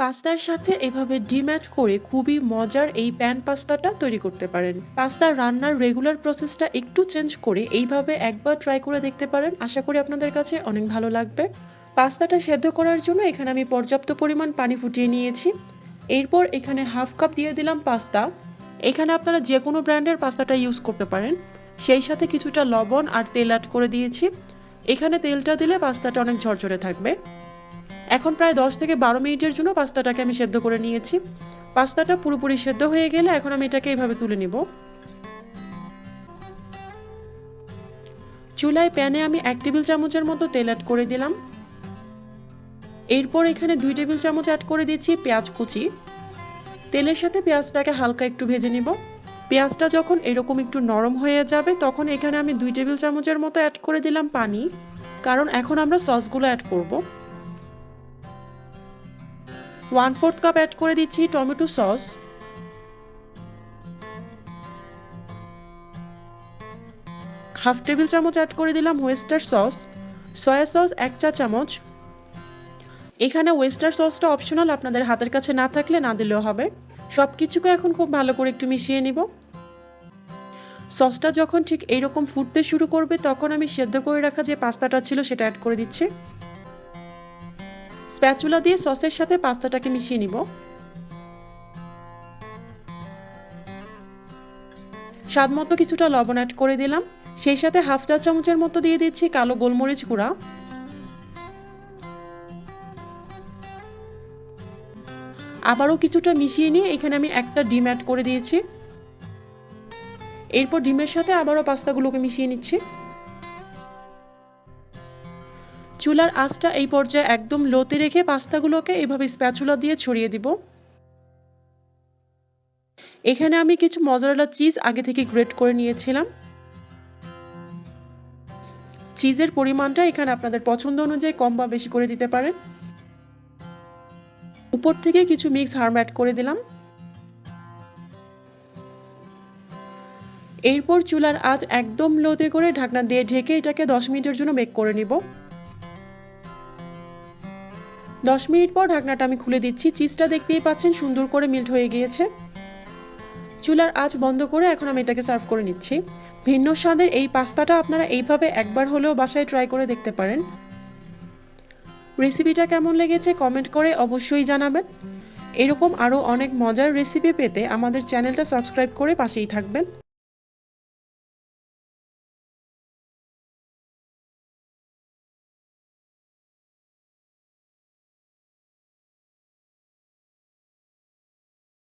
পাস্তার সাথে এভাবে ডিম অ্যাড করে খুবই মজার এই প্যান পাস্তাটা তৈরি করতে পারেন। পাস্তা রান্নার রেগুলার প্রসেসটা একটু চেঞ্জ করে এইভাবে একবার ট্রাই করে দেখতে পারেন। আশা করি আপনাদের কাছে অনেক ভালো লাগবে। পাস্তাটা সেদ্ধ করার জন্য এখানে আমি পর্যাপ্ত পরিমাণ পানি ফুটিয়ে নিয়েছি। এরপর এখানে হাফ কাপ দিয়ে দিলাম পাস্তা। এখানে আপনারা যে কোনো ব্র্যান্ডের পাস্তাটা ইউজ করতে পারেন। সেই সাথে কিছুটা লবণ আর তেল অ্যাড করে দিয়েছি। এখানে তেলটা দিলে পাস্তাটা অনেক ঝরঝরে থাকবে। এখন প্রায় 10 থেকে 12 মিনিটের জন্য পাস্তাটাকে আমি সেদ্ধ করে নিয়েছি। পাস্তাটা পুরোপুরি সেদ্ধ হয়ে গেলে এখন আমি এটাকে এইভাবে তুলে নিব। চুলায় প্যানে আমি 1 টেবিল চামচের মতো তেল অ্যাড করে দিলাম। এরপর এখানে 2 টেবিল চামচ অ্যাড করে দিচ্ছি পেঁয়াজ কুচি। তেলের সাথে পেঁয়াজটাকে হালকা একটু ভেজে নিব। পেঁয়াজটা যখন এরকম একটু নরম হয়ে যাবে তখন এখানে আমি 2 টেবিল চামচের মতো অ্যাড করে দিলাম পানি, কারণ এখন আমরা সসগুলো অ্যাড করব। 1/4 কাপ অ্যাড করে দিচ্ছি টমেটো সস। হাফ টেবিল চামচ অ্যাড করে দিলাম ওয়েস্টার সস। সয়া সস 1 চা চামচ। এখানে ওয়েস্টার সসটা অপশনাল, আপনাদের হাতের কাছে না থাকলে না দিলেও হবে। সব কিছুকে এখন খুব ভালো করে একটু মিশিয়ে নিব। সসটা যখন ঠিক এইরকম ফুটতে শুরু করবে তখন আমি সেদ্ধ করে রাখা যে পাস্তাটা ছিল সেটা অ্যাড করে দিচ্ছি। স্প্যাচুলা দিয়ে সসের সাথে পাস্তাটাকে মিশিয়ে নিব। স্বাদ মতো কিছুটা লবণ অ্যাড করে দিলাম। সেই সাথে হাফ চা চামচের মতো দিয়ে দিচ্ছি কালো গোলমরিচ গুঁড়া। আবারও কিছুটা মিশিয়ে নিয়ে এখানে আমি একটা ডিম অ্যাড করে দিয়েছি। এরপর ডিমের সাথে আবারও পাস্তাগুলোকে মিশিয়ে নিচ্ছি। চুলার আঁচটা এই পর্যায়ে একদম লোতে রেখে পাস্তাগুলোকে এভাবে স্প্যাচুলা দিয়ে ছড়িয়ে দিব। এখানে আমি কিছু মজারেলা চিজ আগে থেকে গ্রেট করে নিয়েছিলাম। চিজের পরিমাণটা এখানে আপনাদের পছন্দ অনুযায়ী কম বা বেশি করে দিতে পারেন। উপর থেকে কিছু মিক্স হার্ব অ্যাড করে দিলাম। এরপর চুলার আঁচ একদম লোতে করে ঢাকনা দিয়ে ঢেকে এটাকে 10 মিনিটের জন্য বেক করে নিব। 10 মিনিট পর ঢাকনাটা আমি খুলে দিচ্ছি। চিজটা দেখতেই পাচ্ছেন সুন্দর করে মেল্ট হয়ে গিয়েছে। চুলার আঁচ বন্ধ করে এখন আমি এটাকে সার্ভ করে নিচ্ছি। ভিন্ন স্বাদের এই পাস্তাটা আপনারা এইভাবে একবার হলেও বাসায় ট্রাই করে দেখতে পারেন। রেসিপিটা কেমন লেগেছে কমেন্ট করে অবশ্যই জানাবেন। এরকম আরও অনেক মজার রেসিপি পেতে আমাদের চ্যানেলটা সাবস্ক্রাইব করে পাশেই থাকবেন।